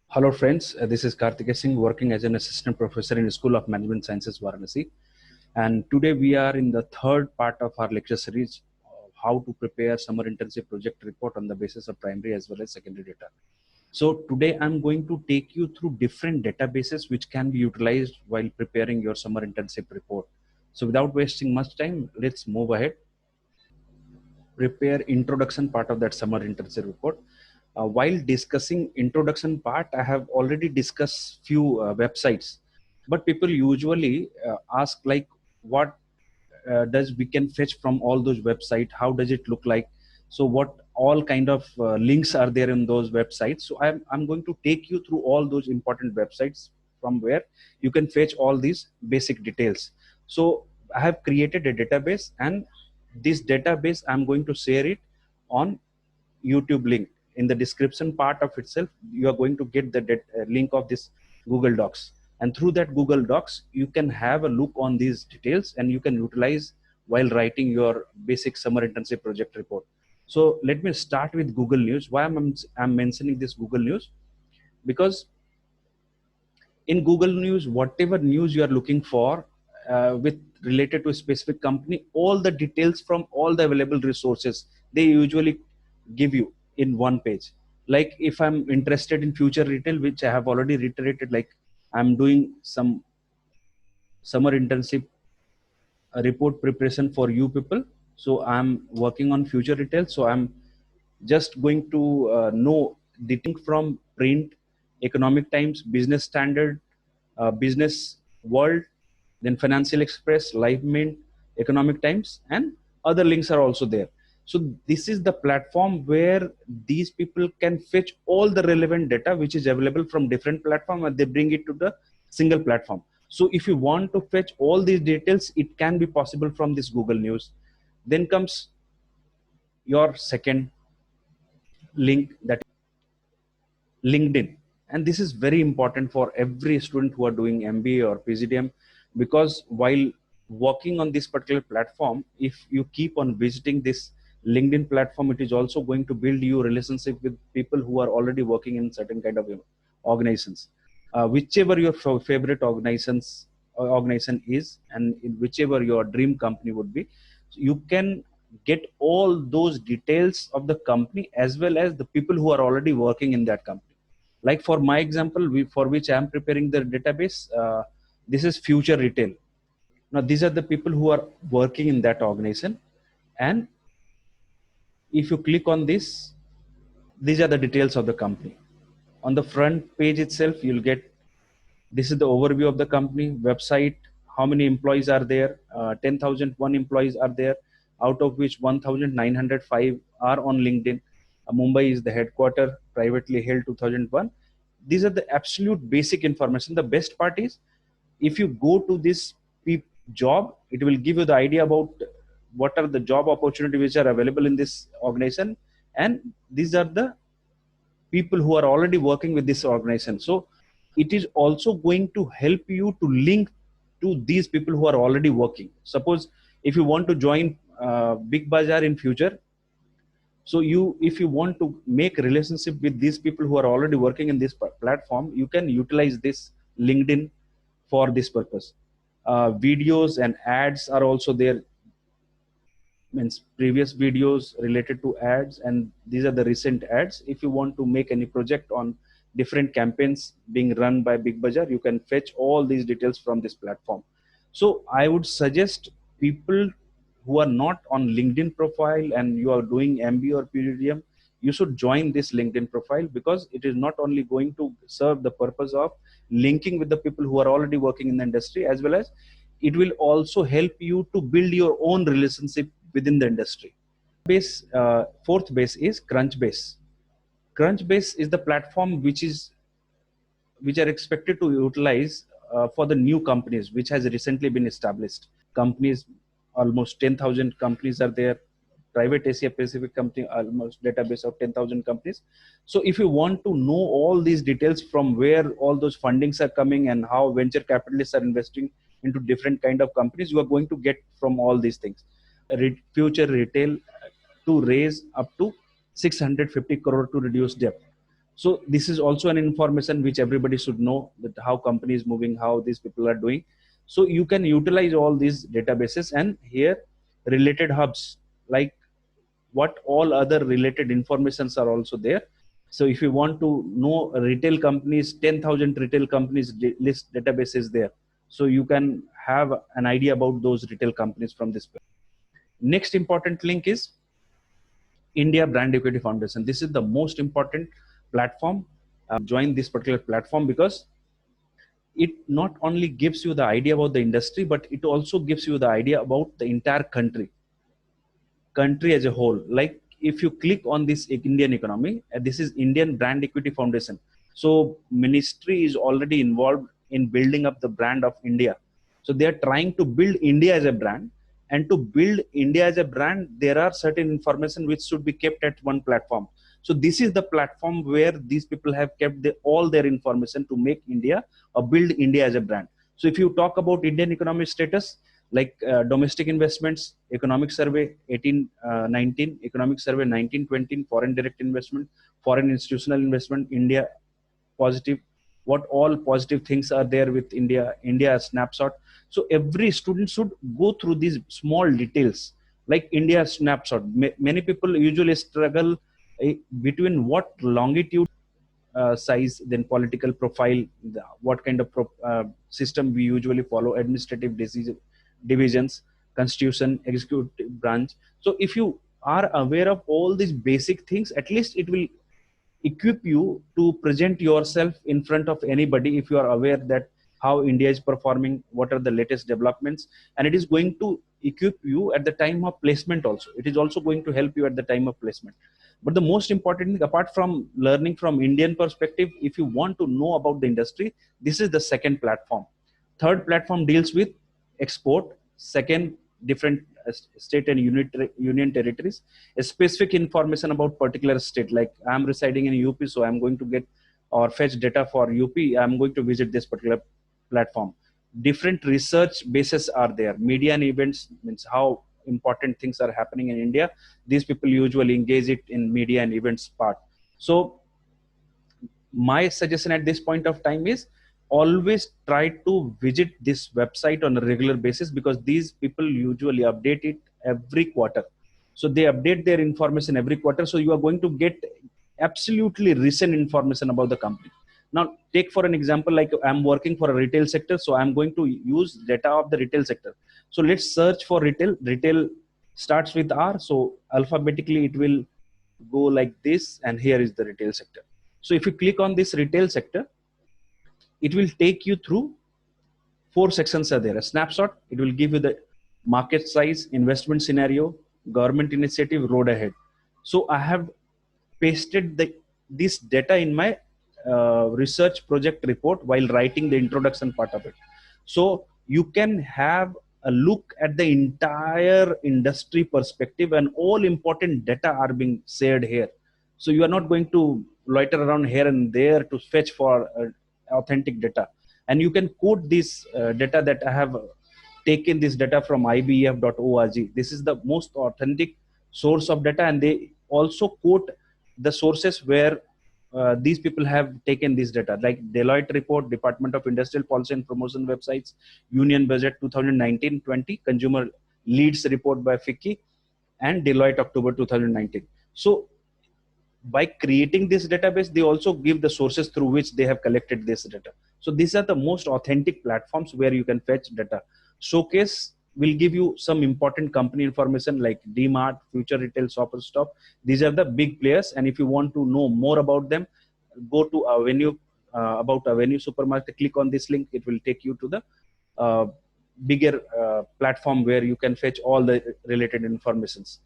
Hello friends, this is Karthik Singh working as an assistant professor in the School of Management Sciences, Varanasi. And today we are in the third part of our lecture series, how to prepare summer internship project report on the basis of primary as well as secondary data. So today I'm going to take you through different databases which can be utilized while preparing your summer internship report. So without wasting much time, let's move ahead. Prepare introduction part of that summer internship report. While discussing introduction part, I have already discussed few websites, but people usually ask like what does we can fetch from all those websites, how does it look like, so what all kind of links are there in those websites. So I'm going to take you through all those important websites from where you can fetch all these basic details. So I have created a database, and this database I'm going to share it on YouTube link. In the description part of itself, you are going to get the link of this Google Docs, and through that Google Docs you can have a look on these details and you can utilize while writing your basic summer internship project report. So let me start with Google News. Why I'm mentioning this Google News? Because in Google News, whatever news you are looking for with related to a specific company, all the details from all the available resources they usually give you in one page. Like if I'm interested in future retail, which I have already reiterated, like I'm doing some summer internship report preparation for you people. So I'm working on future retail. So I'm just going to know the thing from print, Economic Times, Business Standard, Business World, then Financial Express, Live Mint, Economic Times, and other links are also there. So this is the platform where these people can fetch all the relevant data which is available from different platform, and they bring it to the single platform. So if you want to fetch all these details, it can be possible from this Google News. Then comes your second link, that LinkedIn. And this is very important for every student who are doing MBA or PGDM, because while working on this particular platform, if you keep on visiting this LinkedIn platform, it is also going to build you relationship with people who are already working in certain kind of organizations. Whichever your favorite organization is, and in whichever your dream company would be, you can get all those details of the company as well as the people who are already working in that company. Like for my example, for which I am preparing the database, this is Future Retail. Now these are the people who are working in that organization, and if you click on this, these are the details of the company. On the front page itself, you'll get, this is the overview of the company website, how many employees are there. 10,001 employees are there, out of which 1,905 are on LinkedIn. Mumbai is the headquarter, privately held 2001. These are the absolute basic information. The best part is, if you go to this job, it will give you the idea about what are the job opportunities which are available in this organization, and these are the people who are already working with this organization. So it is also going to help you to link to these people who are already working. Suppose if you want to join Big Bazaar in future, so you, if you want to make a relationship with these people who are already working in this platform, you can utilize this LinkedIn for this purpose. Videos and ads are also there, means previous videos related to ads, and these are the recent ads. If you want to make any project on different campaigns being run by Big Bazaar, you can fetch all these details from this platform. So I would suggest people who are not on LinkedIn profile and you are doing MBA or PGDM, you should join this LinkedIn profile, because it is not only going to serve the purpose of linking with the people who are already working in the industry, as well as it will also help you to build your own relationship within the industry. Fourth base is Crunchbase. Crunchbase is the platform which are expected to utilize for the new companies which has recently been established. Companies, almost 10,000 companies are there. Private Asia Pacific company, almost database of 10,000 companies. So if you want to know all these details from where all those fundings are coming and how venture capitalists are investing into different kind of companies, you are going to get from all these things. Future Retail to raise up to 650 crore to reduce debt. So this is also an information which everybody should know, that how company is moving, how these people are doing. So you can utilize all these databases, and here related hubs, like what all other related informations are also there. So if you want to know retail companies, 10,000 retail companies list database is there. So you can have an idea about those retail companies from this. Next important link is India Brand Equity Foundation. This is the most important platform. Join this particular platform because it not only gives you the idea about the industry, but it also gives you the idea about the entire country as a whole. Like if you click on this Indian economy, this is Indian Brand Equity Foundation. So ministry is already involved in building up the brand of India. So they are trying to build India as a brand, and to build India as a brand, there are certain information which should be kept at one platform. So this is the platform where these people have kept all their information to make India or build India as a brand. So if you talk about Indian economic status, like domestic investments, economic survey 1819, economic survey 1920, foreign direct investment, foreign institutional investment, India positive, what all positive things are there with India snapshot. So every student should go through these small details, like India snapshot. Many people usually struggle between what longitude size, then political profile, what kind of system we usually follow, administrative divisions, constitution, executive branch. So if you are aware of all these basic things, at least it will equip you to present yourself in front of anybody. If you are aware that how India is performing, what are the latest developments, and it is going to equip you at the time of placement also. It is also going to help you at the time of placement. But the most important thing, apart from learning from Indian perspective, if you want to know about the industry, this is the second platform. Third platform deals with export. Second, different state and union territories, a specific information about particular state. Like I'm residing in UP, so I'm going to get or fetch data for UP. I'm going to visit this particular platform. Different research bases are there. Media and events means how important things are happening in India. These people usually engage it in media and events part. So my suggestion at this point of time is always try to visit this website on a regular basis, because these people usually update it every quarter. So they update their information every quarter. So you are going to get absolutely recent information about the company. Now take for an example, like I'm working for a retail sector, so I'm going to use data of the retail sector. So let's search for retail starts with R, so alphabetically it will go like this, and here is the retail sector. So if you click on this retail sector, it will take you through 4 sections are there. A snapshot, it will give you the market size, investment scenario, government initiative, road ahead. So I have pasted this data in my research project report while writing the introduction part of it. So you can have a look at the entire industry perspective, and all important data are being shared here. So you are not going to loiter around here and there to fetch for authentic data. And you can quote this data that I have taken this data from ibef.org. This is the most authentic source of data, and they also quote the sources where these people have taken this data, like Deloitte report, Department of Industrial Policy and Promotion websites, Union Budget 2019-20, Consumer Leads report by FICCI, and Deloitte October 2019. So by creating this database, they also give the sources through which they have collected this data. So these are the most authentic platforms where you can fetch data. Showcase will give you some important company information like DMart, Future Retail, Shopper Stop. These are the big players, and if you want to know more about them, go to Avenue, about Avenue Supermarket. Click on this link; it will take you to the bigger platform where you can fetch all the related informations.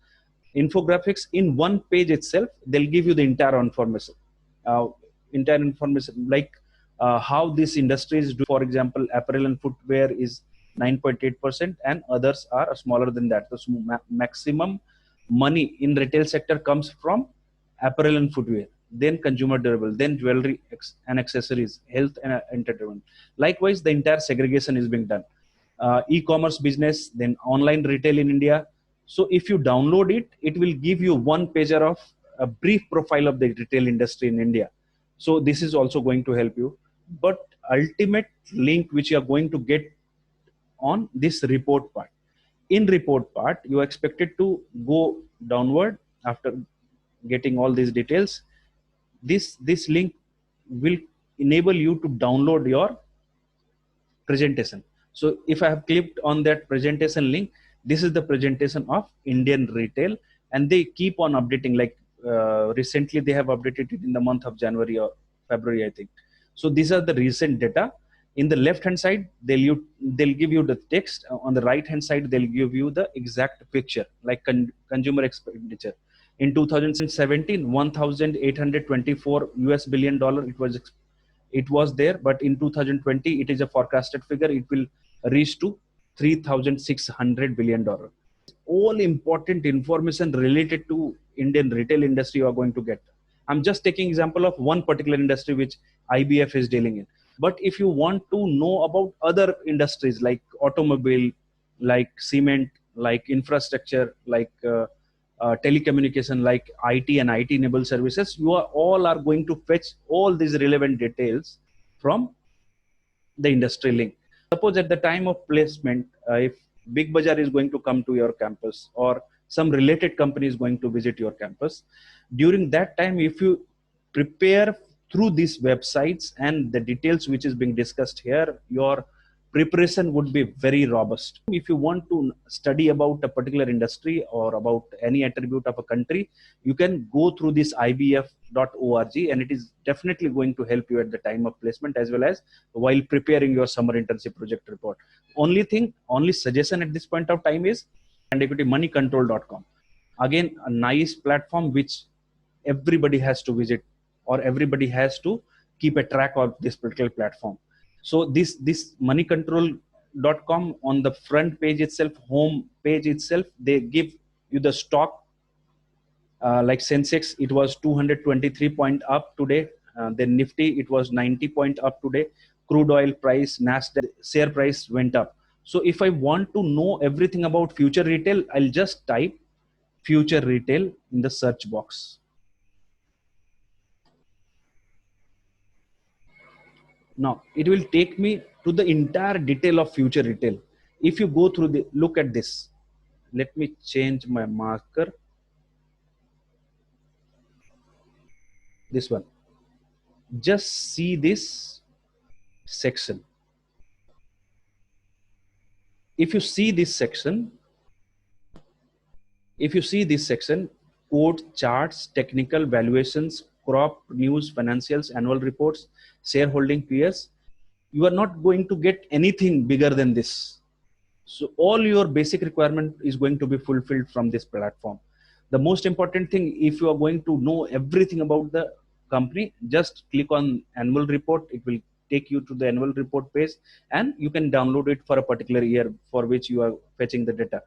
Infographics in one page itself, they'll give you the uh, entire information, like how these industries do. For example, apparel and footwear is 9.8%, and others are smaller than that. The maximum money in retail sector comes from apparel and footwear, then consumer durable, then jewelry and accessories, health and entertainment. Likewise, the entire segregation is being done. E-commerce business, then online retail in India. So if you download it, it will give you one pager of a brief profile of the retail industry in India. So this is also going to help you. But ultimate link which you are going to get on this report part, in report part you are expected to go downward after getting all these details. This link will enable you to download your presentation. So if I have clicked on that presentation link, this is the presentation of Indian retail, and they keep on updating. Like recently they have updated it in the month of January or February, I think. So these are the recent data. In the left hand side, they'll give you the text. On the right hand side, they'll give you the exact picture, like consumer expenditure. In 2017, 1,824 US billion dollar it was there, but in 2020 it is a forecasted figure, it will reach to 3,600 billion dollar. All important information related to Indian retail industry you are going to get. I'm just taking example of one particular industry which IBF is dealing in. But if you want to know about other industries like automobile, like cement, like infrastructure, like telecommunication, like IT and IT enabled services, you are all are going to fetch all these relevant details from the industry link. Suppose at the time of placement, if Big Bazaar is going to come to your campus, or some related company is going to visit your campus, during that time, if you prepare through these websites and the details which is being discussed here, your preparation would be very robust. If you want to study about a particular industry or about any attribute of a country, you can go through this ibf.org, and it is definitely going to help you at the time of placement as well as while preparing your summer internship project report. Only suggestion at this point of time is moneycontrol.com. Again, a nice platform which everybody has to visit, or everybody has to keep a track of this particular platform. So this moneycontrol.com, on the front page itself, home page itself, they give you the stock. Like Sensex, it was 223 point up today. Then Nifty, it was 90 point up today. Crude oil price, Nasdaq share price went up. So if I want to know everything about future retail, I'll just type future retail in the search box. Now it will take me to the entire detail of future retail. If you go through the, look at this. Let me change my marker. This one. Just see this section. If you see this section, code, charts, technical, valuations, crop, news, financials, annual reports, shareholding peers, you are not going to get anything bigger than this. So all your basic requirement is going to be fulfilled from this platform. The most important thing, if you are going to know everything about the company, just click on annual report. It will take you to the annual report page, and you can download it for a particular year for which you are fetching the data.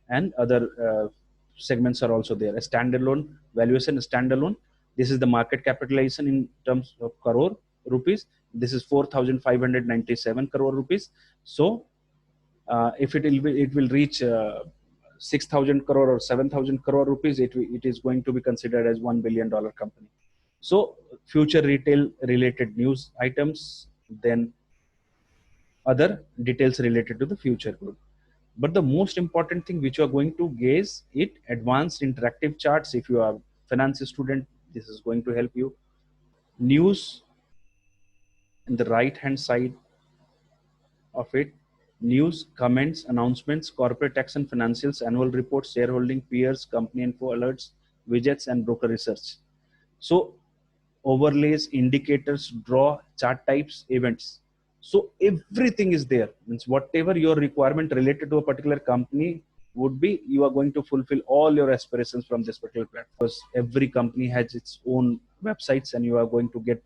And other segments are also there. A standalone valuation, standalone. This is the market capitalization in terms of crore rupees. This is 4,597 crore rupees. So if it will reach 6,000 crore or 7,000 crore rupees, it is going to be considered as $1 billion company. So future retail related news items, then other details related to the future group. But the most important thing which you are going to gaze it, advanced interactive charts. If you are finance student, this is going to help you. News in the right hand side of it, news, comments, announcements, corporate action, financials, annual reports, shareholding, peers, company info, alerts, widgets, and broker research. So overlays, indicators, draw, chart types, events. So everything is there. Means whatever your requirement related to a particular company would be, you are going to fulfill all your aspirations from this particular platform. Because every company has its own websites, and you are going to get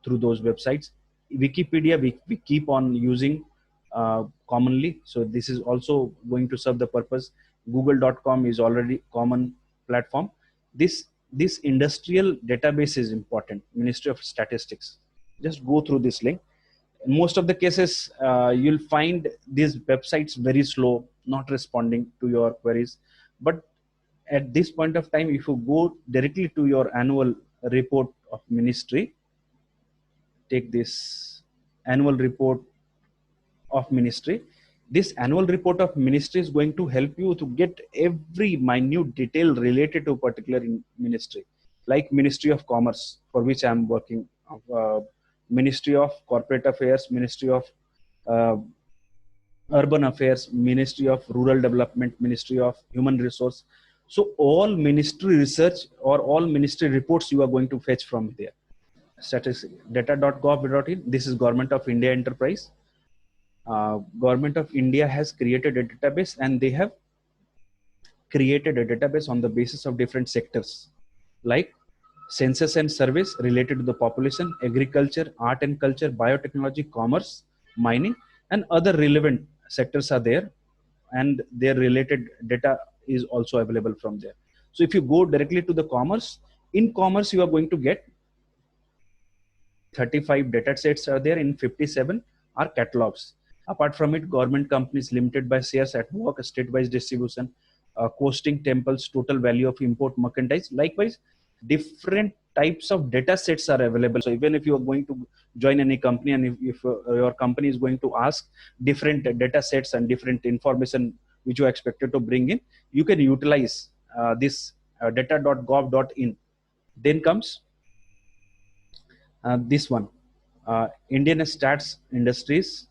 through those websites. Wikipedia, we keep on using commonly. So this is also going to serve the purpose. Google.com is already common platform. This industrial database is important. Ministry of Statistics. Just go through this link. In most of the cases, you'll find these websites very slow, not responding to your queries. But at this point of time, if you go directly to your annual report of ministry, take this annual report of ministry. This annual report of ministry is going to help you to get every minute detail related to a particular ministry, like Ministry of Commerce, for which I am working, Ministry of Corporate Affairs, Ministry of uh, Urban Affairs, Ministry of Rural Development, Ministry of Human Resource. So all ministry research or all ministry reports you are going to fetch from there. Statistics data.gov.in. This is Government of India enterprise. Government of India has created a database, and they have created a database on the basis of different sectors like census and surveys related to the population, agriculture, art and culture, biotechnology, commerce, mining, and other relevant sectors are there, and their related data is also available from there. So if you go directly to the commerce, in commerce you are going to get 35 data sets are there, in 57 are catalogs. Apart from it, government companies limited by shares at work, state-wise distribution, costing temples, total value of import merchandise. Likewise, different types of data sets are available. So even if you are going to join any company, and if your company is going to ask different data sets and different information which you are expected to bring in, you can utilize this data.gov.in. Then comes this one, Indian Stats Industries.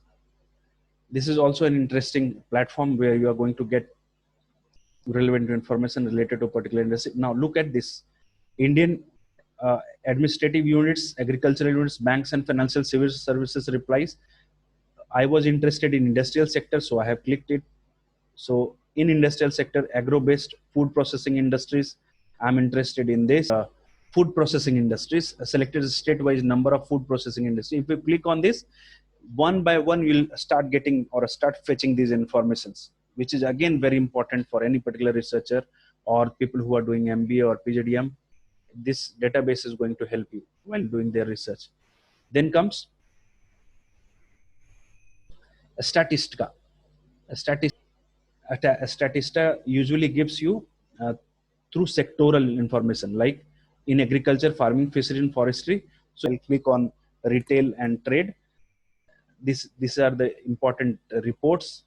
This is also an interesting platform where you are going to get relevant information related to a particular industry. Now look at this. Indian administrative units, agricultural units, banks and financial services replies. I was interested in industrial sector, so I have clicked it. So in industrial sector, agro-based food processing industries, I'm interested in this. Food processing industries, selected a state-wise number of food processing industry. If you click on this, one by one, you'll start getting or start fetching these informations, which is again very important for any particular researcher or people who are doing MBA or PGDM. This database is going to help you while doing their research. Then comes Statista. Statista usually gives you through sectoral information, like in agriculture, farming, fishery, and forestry. So I'll click on retail and trade. These are the important reports.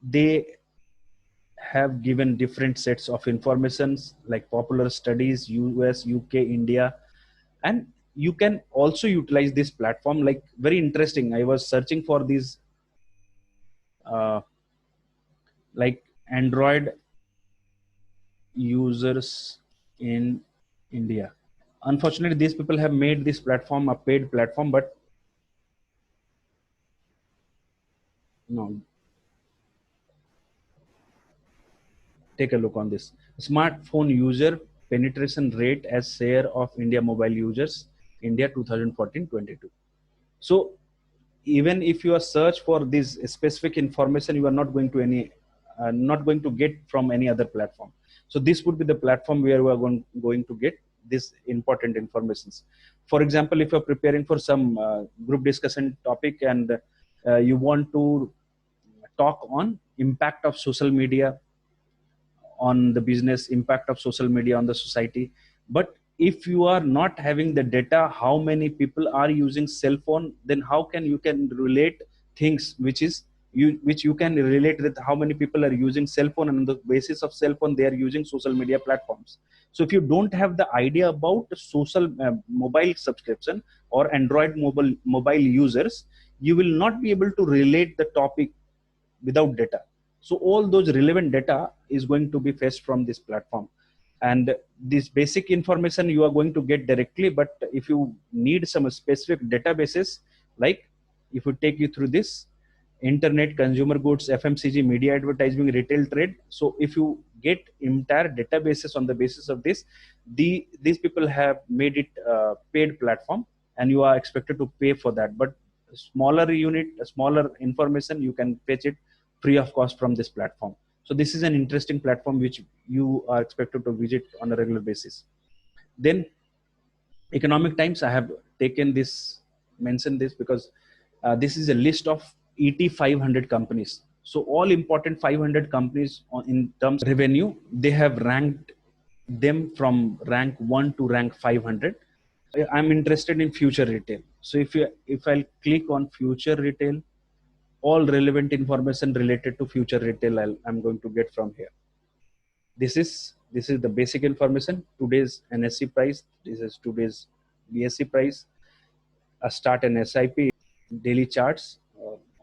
They have given different sets of informations like popular studies, US, UK, India, and you can also utilize this platform. Like very interesting. I was searching for these like Android users in India. Unfortunately, these people have made this platform a paid platform, but no. Take a look on this. Smartphone user penetration rate as share of India mobile users, India 2014-22. So even if you are search for this specific information, you are not going to not going to get from any other platform. So this would be the platform where we are going to get this important informations. For example, if you're preparing for some group discussion topic, and you want to talk on impact of social media on the business, impact of social media on the society, but if you are not having the data how many people are using cell phone, then how can you can relate things which you can relate with how many people are using cell phone, and on the basis of cell phone they are using social media platforms. So if you don't have the idea about social mobile subscription or Android mobile users, you will not be able to relate the topic without data. So all those relevant data is going to be fetched from this platform, and this basic information you are going to get directly. But if you need some specific databases, like if you take you through this internet, consumer goods, FMCG, media advertising, retail trade. So if you get entire databases on the basis of this, these people have made it a paid platform, and you are expected to pay for that. But smaller unit, smaller information, you can fetch it free of cost from this platform. So this is an interesting platform which you are expected to visit on a regular basis. Then Economic Times, I have taken this, mentioned this because this is a list of ET 500 companies. So all important 500 companies in terms of revenue, they have ranked them from rank 1 to rank 500. I'm interested in future retail. So if I'll click on future retail, all relevant information related to future retail I'm going to get from here. This is the basic information. Today's NSE price. This is today's BSE price. A start an SIP, daily charts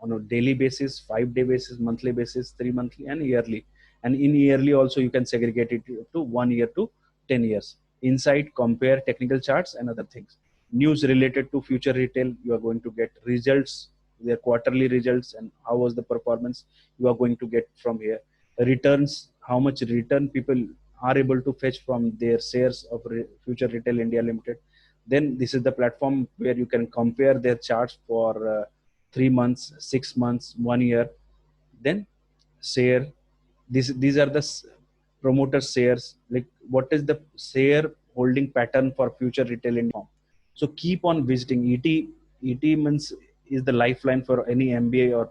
on a daily basis, 5-day basis, monthly basis, 3 monthly, and yearly. And in yearly also you can segregate it to 1 year to 10 years. Inside, compare technical charts and other things. News related to future retail, you are going to get results, their quarterly results, and how was the performance you are going to get from here. Returns, how much return people are able to fetch from their shares of Future Retail India Limited. Then this is the platform where you can compare their charts for 3 months, 6 months, 1 year. Then share. These are the promoter shares. Like what is the share holding pattern for Future Retail India? So keep on visiting ET. ET means is the lifeline for any MBA or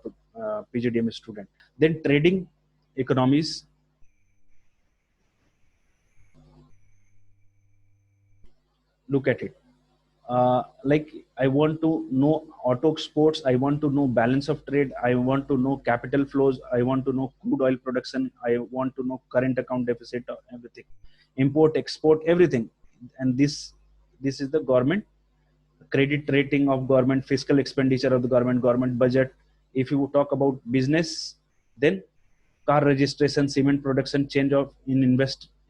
PGDM student. Then trading economies. Look at it. Like I want to know auto exports, I want to know balance of trade, I want to know capital flows, I want to know crude oil production, I want to know current account deficit, everything, import, export, everything. And this is the government credit rating of government, fiscal expenditure of the government budget. If you talk about business, then car registration, cement production, change of in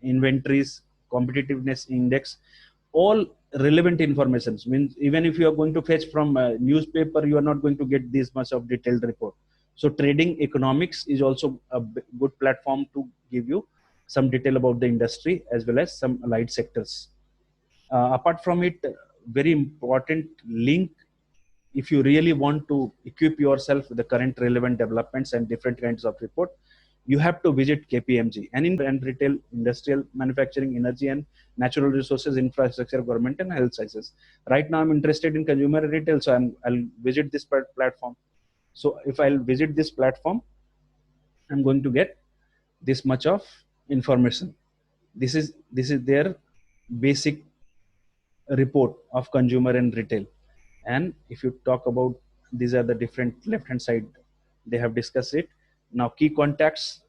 inventories, competitiveness index, all relevant informations. Means even if you are going to fetch from a newspaper, you are not going to get this much of detailed report. So trading economics is also a good platform to give you some detail about the industry as well as some allied sectors. Apart from it, very important link, if you really want to equip yourself with the current relevant developments and different kinds of report, you have to visit KPMG. And in retail, industrial, manufacturing, energy and natural resources, infrastructure, government and health sciences. Right now I'm interested in consumer retail, so I'll visit this platform. So if I'll visit this platform, I'm going to get this much of information. This is their basic report of consumer and retail. And if you talk about, these are the different left hand side, they have discussed it. Now key contacts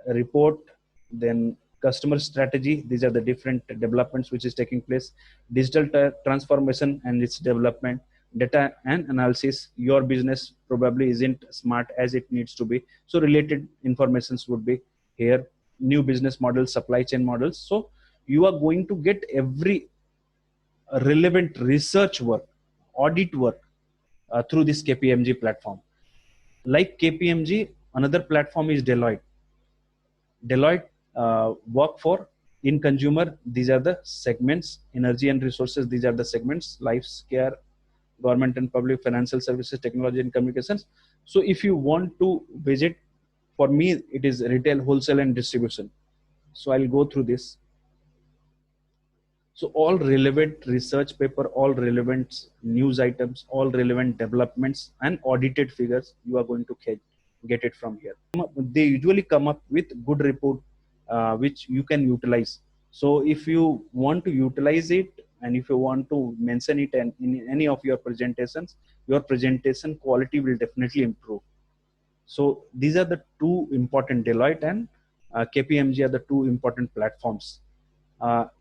report, then customer strategy, these are the different developments which is taking place. Digital transformation and its development. Data and analysis, your business probably isn't smart as it needs to be, so related informations would be here. New business models, supply chain models. So you are going to get every relevant research work, audit work through this KPMG platform. Like KPMG, another platform is Deloitte. Deloitte work for in consumer. These are the segments: energy and resources. These are the segments: life care, government and public, financial services, technology and communications. So if you want to visit, for me it is retail, wholesale and distribution. So I'll go through this. So all relevant research paper, all relevant news items, all relevant developments and audited figures, you are going to get it from here. They usually come up with good report, which you can utilize. So if you want to utilize it and if you want to mention it and in any of your presentations, your presentation quality will definitely improve. So these are the two important, Deloitte and KPMG are the two important platforms.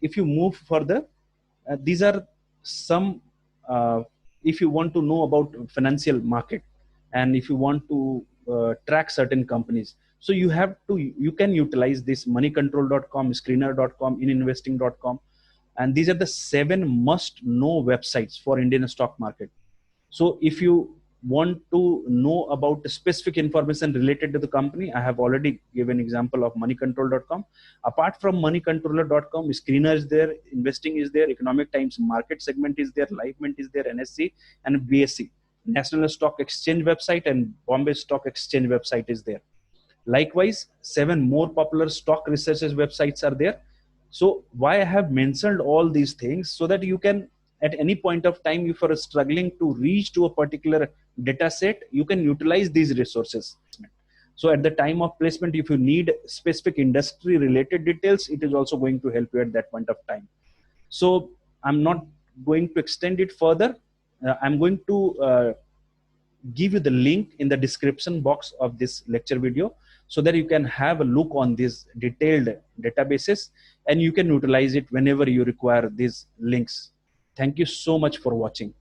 If you move further, these are some, if you want to know about financial market and if you want to track certain companies, so you can utilize this moneycontrol.com, screener.com, ininvesting.com, and these are the 7 must know websites for Indian stock market. So if you want to know about specific information related to the company, I have already given example of moneycontrol.com. Apart from moneycontroller.com, Screener is there, Investing is there, Economic Times market segment is there, Livemint is there, NSE and BSE, National Stock Exchange website and Bombay Stock Exchange website is there. Likewise, 7 more popular stock researches websites are there. So why I have mentioned all these things, so that you can, at any point of time, if you are struggling to reach to a particular data set, you can utilize these resources. So at the time of placement, if you need specific industry related details, it is also going to help you at that point of time. So I'm not going to extend it further, I'm going to give you the link in the description box of this lecture video, so that you can have a look on these detailed databases and you can utilize it whenever you require these links. Thank you so much for watching.